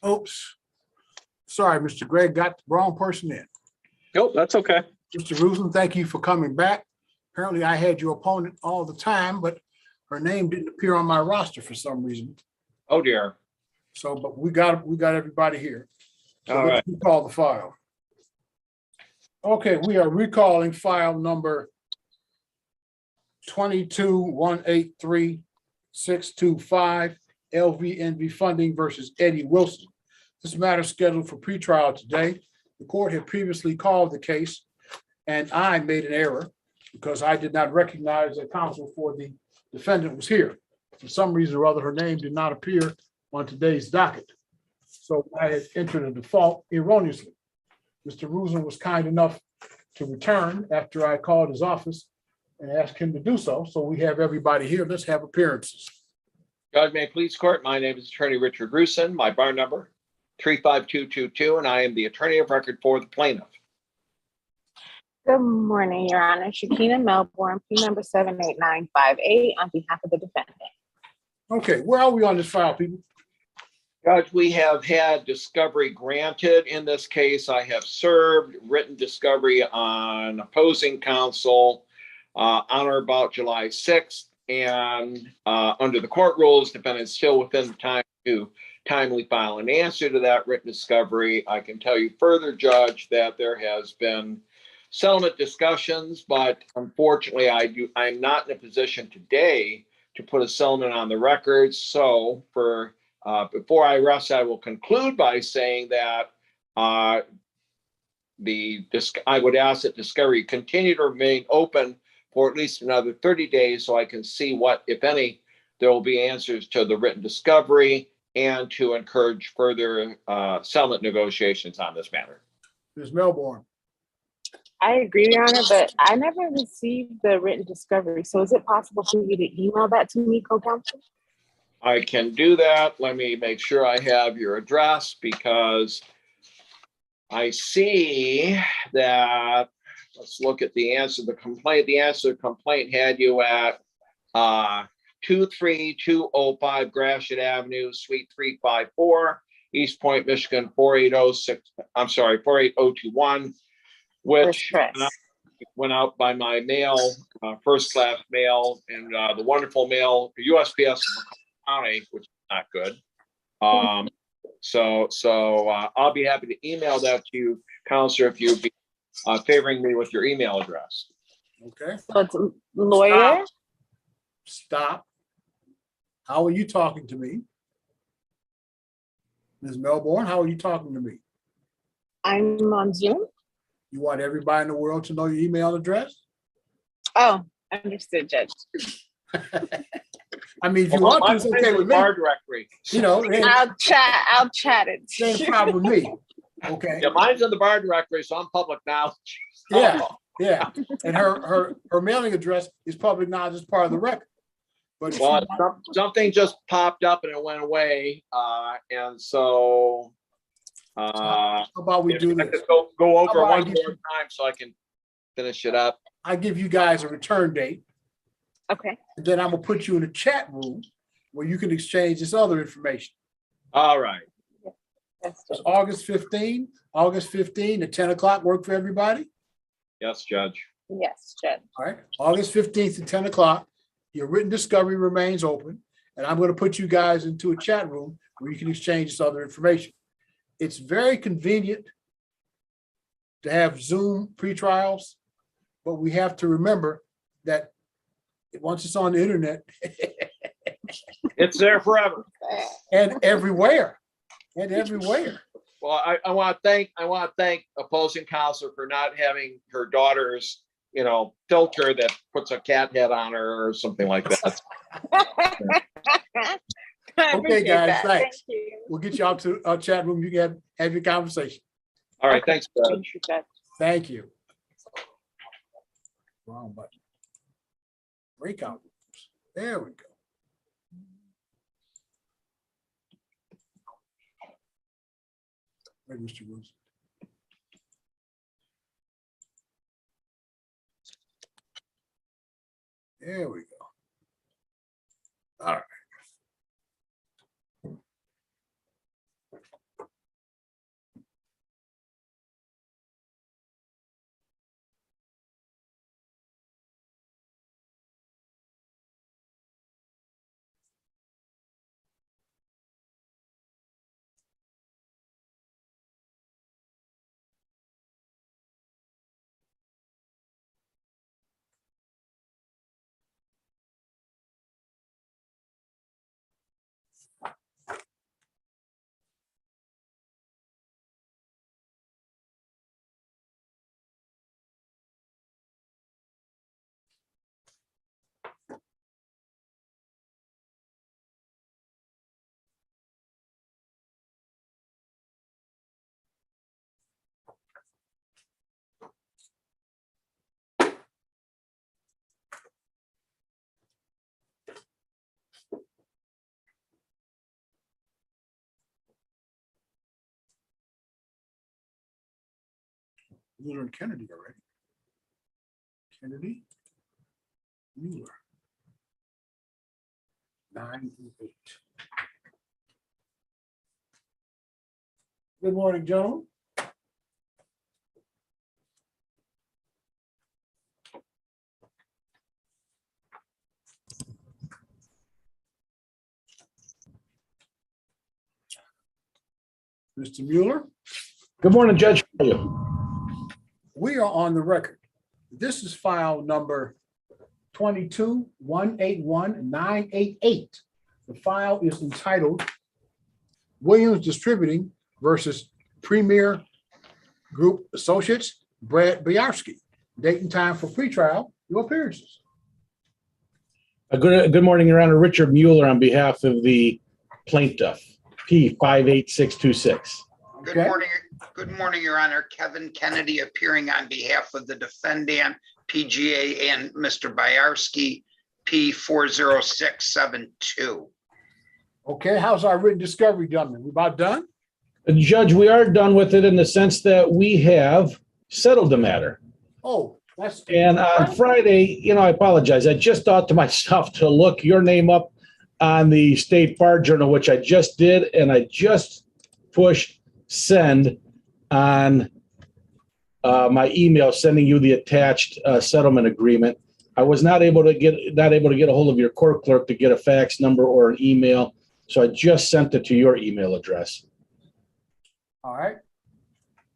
Oops. Sorry, Mr. Gregg, got the wrong person in. Nope, that's okay. Mr. Rusin, thank you for coming back. Apparently I had your opponent all the time, but her name didn't appear on my roster for some reason. Oh, dear. So, but we got everybody here. So All let's right. recall the file. Okay, we are recalling file number 22-183-625 LVNV funding versus Eddie Wilson. This matter is scheduled for pretrial today. The court had previously called the case and I made an error because I did not recognize that counsel for the defendant was here. For some reason or other, her name did not appear on today's docket. So I had entered a default erroneously. Mr. Rusin was kind enough to return after I called his office and asked him to do so. So we have everybody here. Let's have appearances. Judge, may it please court, my name is Attorney Richard Rusin, my bar number 35222, and I am the attorney of record for the plaintiff. Good morning, Your Honor. Shakina Melbourne, P number 78958 on behalf of the defendant. Okay, where are we on this file, people? Judge, we have had discovery granted. In this case, I have served written discovery on opposing counsel on or about July 6th. And under the court rules, defendant is still within the time to timely file an answer to that written discovery. I can tell you further, Judge, that there has been settlement discussions, but unfortunately, I'm not in a position today to put a settlement on the record. So before I rest, I will conclude by saying that I would ask that discovery continue to remain open for at least another 30 days so I can see what, if any, there will be answers to the written discovery and to encourage further settlement negotiations on this matter. Ms. Melbourne. I agree, Your Honor, but I never received the written discovery. So is it possible for you to email that to me, co-counsel? I can do that. Let me make sure I have your address because I see that, let's look at the answer to the complaint. The answer to the complaint had you at 23205 Gratiot Avenue, Suite 354, East Point, Michigan, 48021, which went out by my mail, first class mail, and the wonderful mail, USPS County, which is not good. So I'll be happy to email that to you, Counselor, if you'd be favoring me with your email address. Okay. So it's lawyer. Stop. How are you talking to me? Ms. Melbourne, how are you talking to me? I'm on Zoom. You want everybody in the world to know your email address? Oh, understood, Judge. I mean, if you want to, it's okay with me. Bar directory. You know, I'll chat it. Same problem with me. Okay. Yeah, mine's in the bar directory, so I'm public knowledge. Yeah, yeah. And her mailing address is public knowledge as part of the record. But well, something just popped up and it went away, and so how about we do this? Just go over one more time so I can finish it up. I give you guys a return date. Okay. And then I'm gonna put you in a chat room where you can exchange this other information. All right. It's August 15 at 10 o'clock work for everybody? Yes, Judge. Yes, Judge. All right, August 15th at 10 o'clock. Your written discovery remains open, and I'm going to put you guys into a chat room where you can exchange this other information. It's very convenient to have Zoom pre-trials, but we have to remember that once it's on the internet, it's there forever and everywhere. And everywhere. Well, I want to thank opposing counsel for not having her daughter's, filter that puts a cat head on her or something like that. Okay, guys, thanks. Thank you. We'll get you out to our chat room. You can have your conversation. All right, thanks, Judge. Thank you. Wrong button. Breakout rooms. There we go. Right, Mr. Wilson. There we go. All right. Mueller and Kennedy already. Kennedy, Mueller. 9 and 8. Good morning, gentlemen. Mr. Mueller, Good morning, Judge. How are you? we are on the record. This is file number 22-181-988. The file is entitled Williams Distributing versus Premier Group Associates, Brad Boyarski. Date and time for pretrial, your appearances. Good morning, Your Honor. Richard Mueller on behalf of the plaintiff, P58626. Good Okay. morning, Your Honor. Kevin Kennedy appearing on behalf of the defendant, PGA, and Mr. Boyarski, P40672. Okay, how's our written discovery done? We about done? Judge, we are done with it in the sense that we have settled the matter. Oh, that's. And on Friday, I apologize. I just thought to myself to look your name up on the State Bar Journal, which I just did, and I just pushed send on my email, sending you the attached settlement agreement. I was not able to get a hold of your court clerk to get a fax number or an email, so I just sent it to your email address. All right.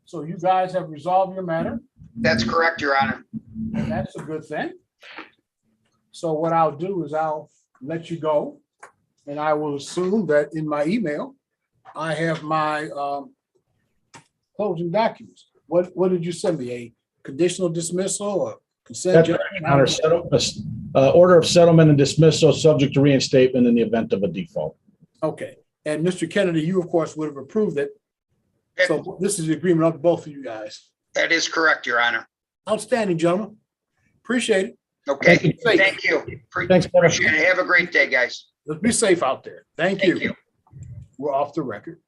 So you guys have resolved your matter. That's correct, Your Honor. And that's a good thing. So what I'll do is I'll let you go. And I will assume that in my email, I have my closing documents. What did you send me? A conditional dismissal or consent? That's order of settlement and dismissal subject to reinstatement in the event of a default. Okay. And Mr. Kennedy, you of course would have approved it. So this is the agreement of both of you guys. That is correct, Your Honor. Outstanding, gentlemen. Appreciate it. Okay, Thank you. thank you. Thanks, brother. Appreciate it. Have a great day, guys. Let's be safe out there. Thank you. Thank you. We're off the record.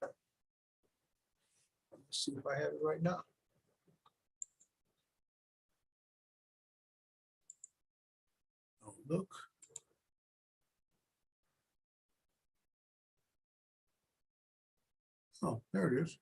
Let's see if I have it right now. Oh, look. Oh, there it is.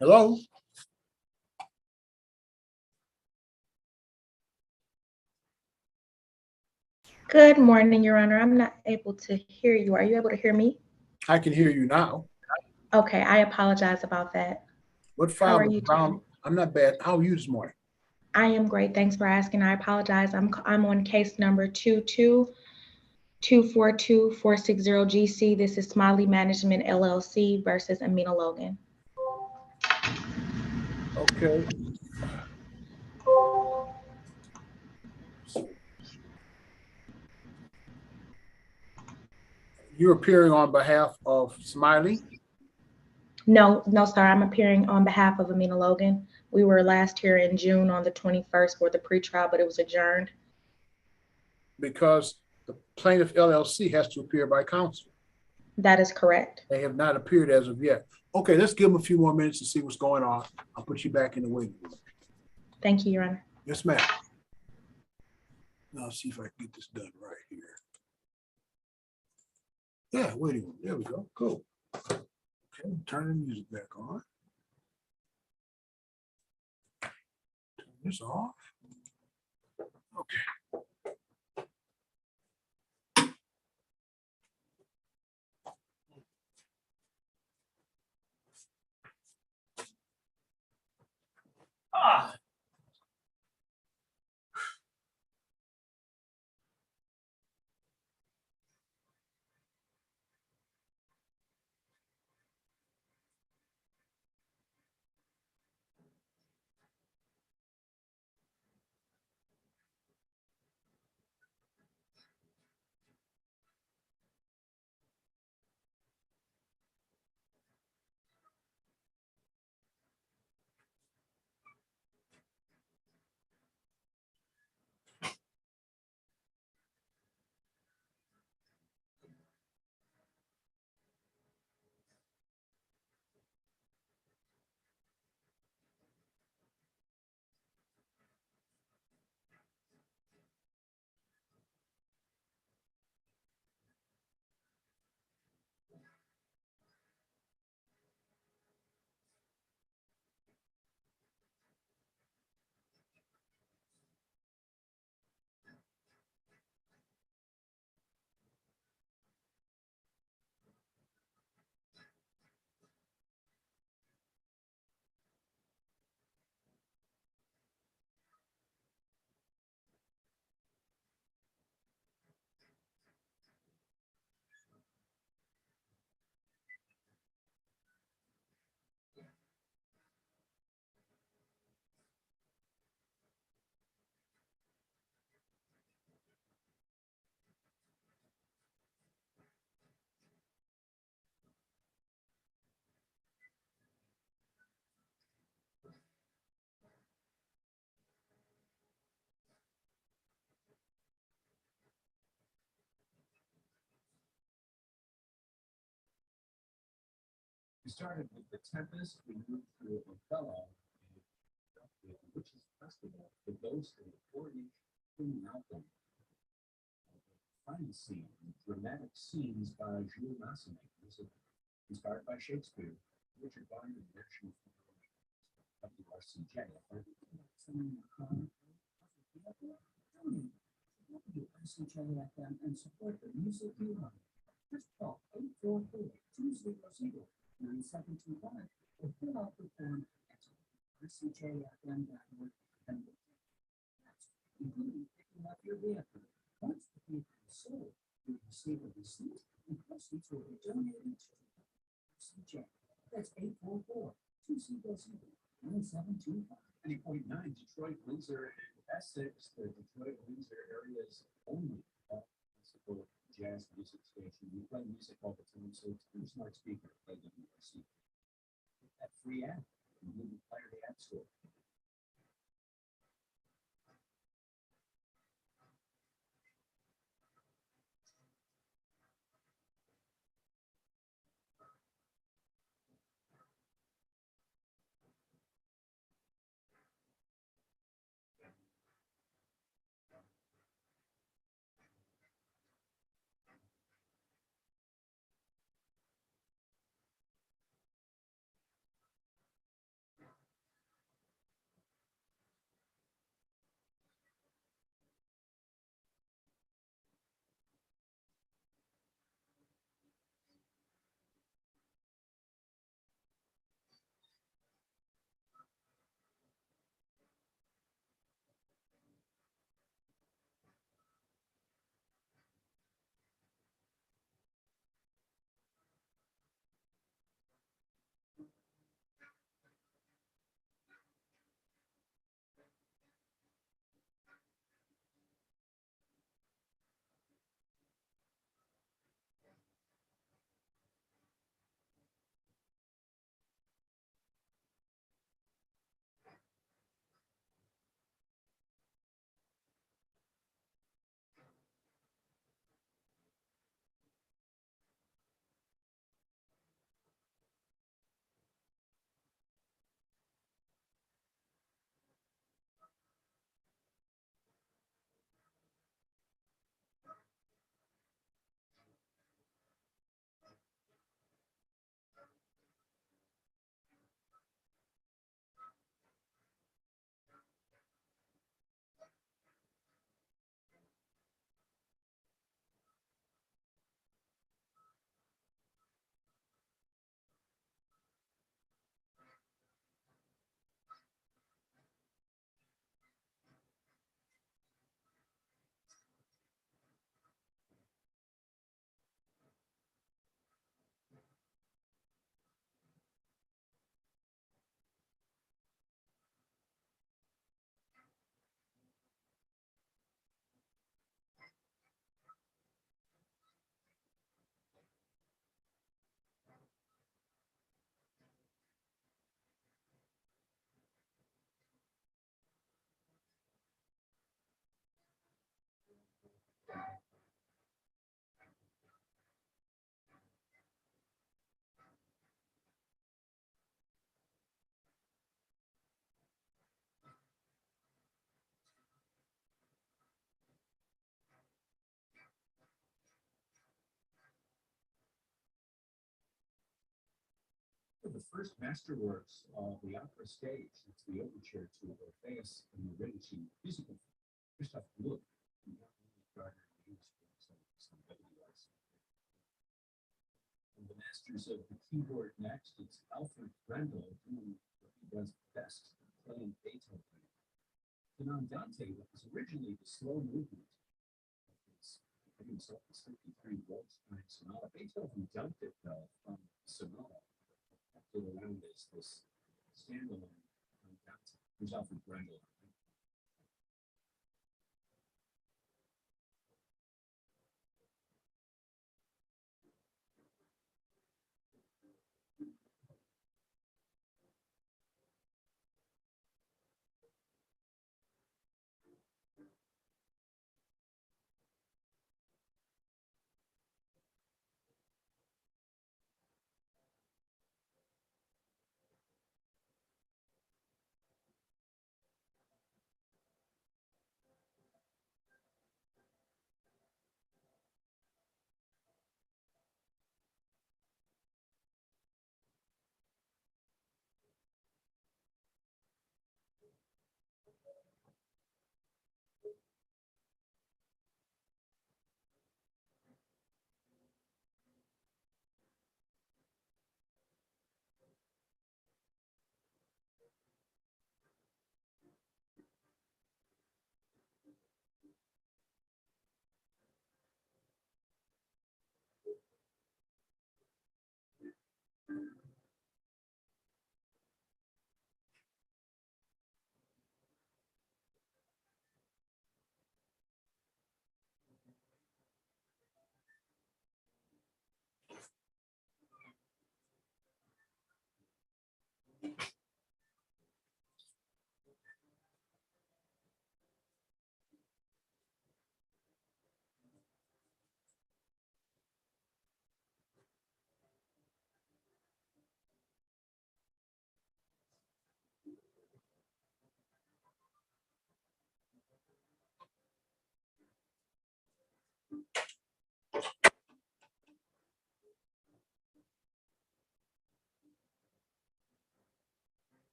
Hello? Good morning, Your Honor. I'm not able to hear you. Are you able to hear me? I can hear you now. Okay, I apologize about that. What How file are was you found? today? I'm not bad. How are you this morning? I am great. Thanks for asking. I apologize. I'm on case number 222424660 GC. This is Smiley Management LLC versus Amina Logan. Okay. You're appearing on behalf of Smiley? No, sir. I'm appearing on behalf of Amina Logan. We were last here in June on the 21st for the pretrial, but it was adjourned. Because the plaintiff LLC has to appear by counsel. That is correct. They have not appeared as of yet. Okay, let's give them a few more minutes to see what's going on. I'll put you back in the waiting room. Thank you, Your Honor. Yes, ma'am. Now I'll see if I can get this done right here. Yeah, waiting room. There we go. Cool. Okay, turn the music back on. Turn this off. Okay. Ah. We started with the Tempest, we moved through Othello, which is festival for those who have already cleaned out the final scene, dramatic scenes by Jules Massenet, inspired by Shakespeare, Richard Bond, and National WRCJ. And support the music you love. Just call 844-200-9725 or fill out the form at rcjfm.org, including picking up your vehicle. Once the vehicle is sold, you receive a receipt and proceeds will be donated to RCJ. That's 844-200-9725. 90.9 Detroit, Windsor, and Essex, the Detroit, Windsor area's only classical jazz music station. We play music all the time, so it's pretty smart speaker. Play WRC. That free app, you can play the app store. first masterworks of the opera stage. It's the overture to Orpheus and Eurydice musical. Christoph Gluck. And the masters of the keyboard next, it's Alfred Brendel, who does best playing Beethoven. The Andante was originally the slow movement. Himself is 53 Waltz time sonata. Beethoven dumped it though from sonata. Kept it around as this standalone Andante. Here's Alfred Brendel.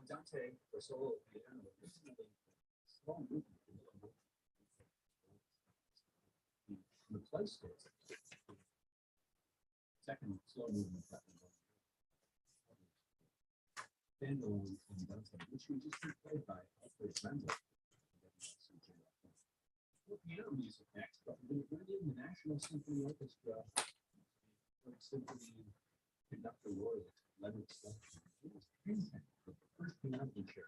Dante for solo piano originally strong movement replaced it. Second slow movement standalone in Dante, which we just played by Alfred Brendel. Piano music next, but we're going to bring in the National Symphony Orchestra, Symphony conductor royalty, letter extension. First penalty share.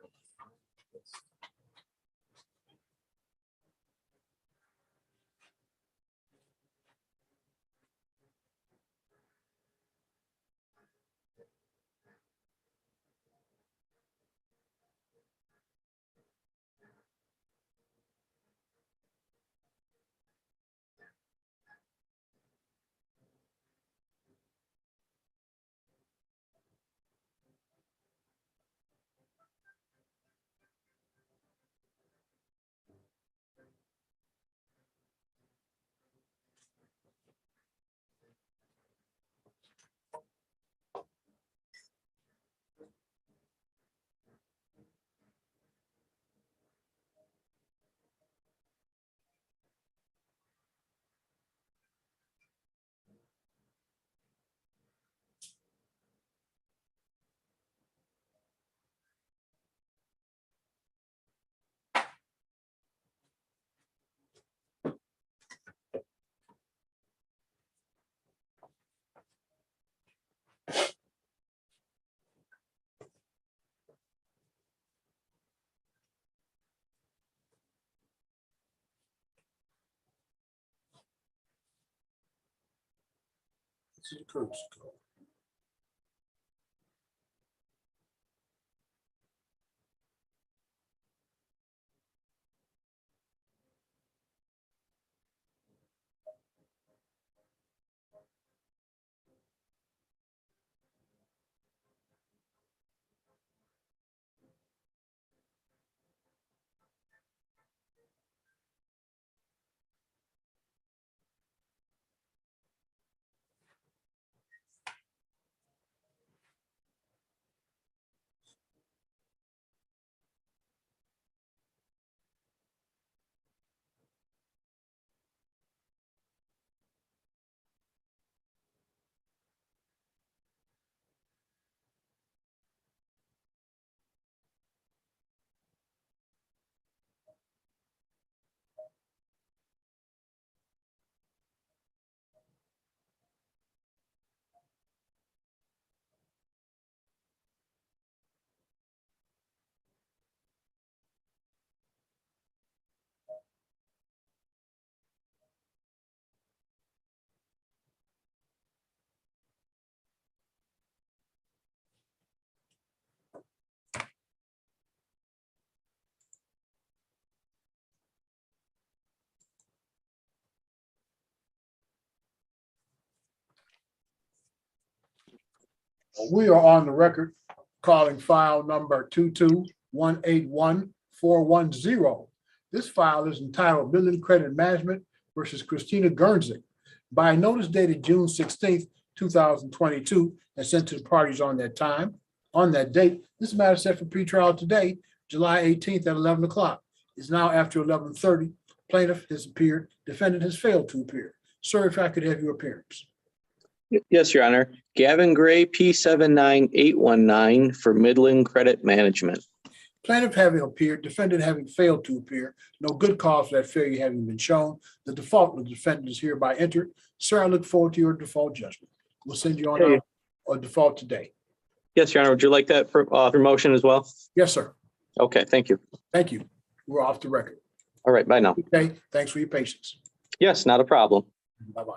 This is a courtesy call. We are on the record calling file number 221814110. This file is entitled Midland Credit Management versus Christina Guernsey. By notice dated June 16th, 2022, and sent to the parties on that time. On that date, this matter is set for pretrial today, July 18th at 11 o'clock. It's now after 11:30. Plaintiff has appeared. Defendant has failed to appear. Sir, if I could have your appearance. Yes, Your Honor. Gavin Gray, P79819 for Midland Credit Management. Plaintiff having appeared, defendant having failed to appear, no good cause for that failure having been shown, the default of the defendant is hereby entered. Sir, I look forward to your default judgment. We'll send you on a default today. Yes, Your Honor. Would you like that for motion as well? Yes, sir. Okay, thank you. Thank you. We're off the record. All right, bye now. Okay, thanks for your patience. Yes, not a problem. Bye-bye.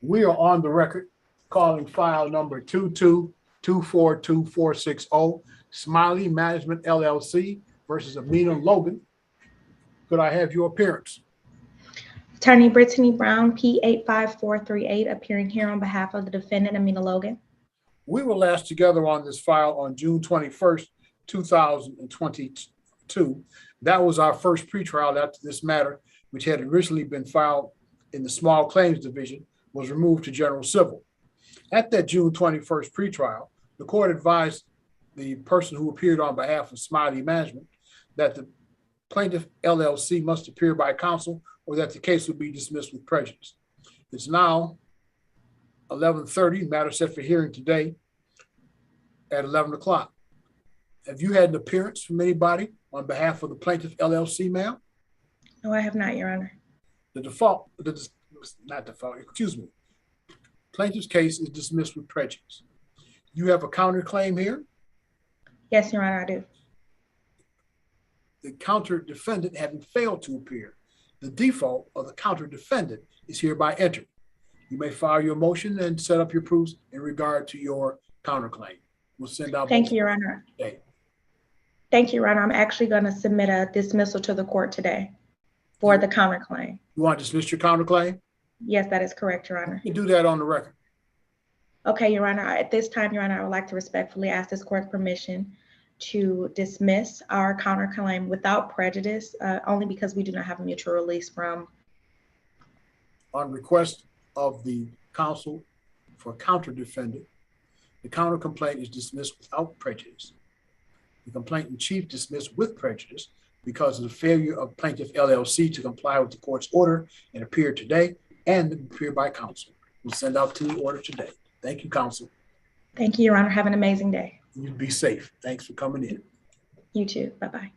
We are on the record calling file number 2224240, Smiley Management LLC versus Amina Logan. Could I have your appearance? Attorney Brittany Brown, P85438, appearing here on behalf of the defendant, Amina Logan. We were last together on this file on June 21st, 2022. That was our first pretrial after this matter, which had originally been filed in the Small Claims Division, was removed to General Civil. At that June 21st pretrial, the court advised the person who appeared on behalf of Smiley Management that the plaintiff LLC must appear by counsel or that the case would be dismissed with prejudice. It's now 11:30, matter set for hearing today at 11 o'clock. Have you had an appearance from anybody on behalf of the plaintiff LLC, ma'am? No, I have not, Your Honor. Plaintiff's case is dismissed with prejudice. You have a counterclaim here? Yes, Your Honor, I do. The counter defendant having failed to appear. The default of the counter defendant is hereby entered. You may file your motion and set up your proofs in regard to your counterclaim. We'll send out. Thank you, Your Honor. Today. Thank you, Your Honor. I'm actually going to submit a dismissal to the court today for the counterclaim. You want to dismiss your counterclaim? Yes, that is correct, Your Honor. You can do that on the record. Okay, Your Honor. At this time, Your Honor, I would like to respectfully ask this court's permission to dismiss our counterclaim without prejudice, only because we do not have a mutual release from. On request of the counsel for counter defendant, the counter complaint is dismissed without prejudice. The complaint in chief dismissed with prejudice because of the failure of plaintiff LLC to comply with the court's order and appear today and appear by counsel. We'll send out to the order today. Thank you, counsel. Thank you, Your Honor. Have an amazing day. You be safe. Thanks for coming in. You too. Bye-bye.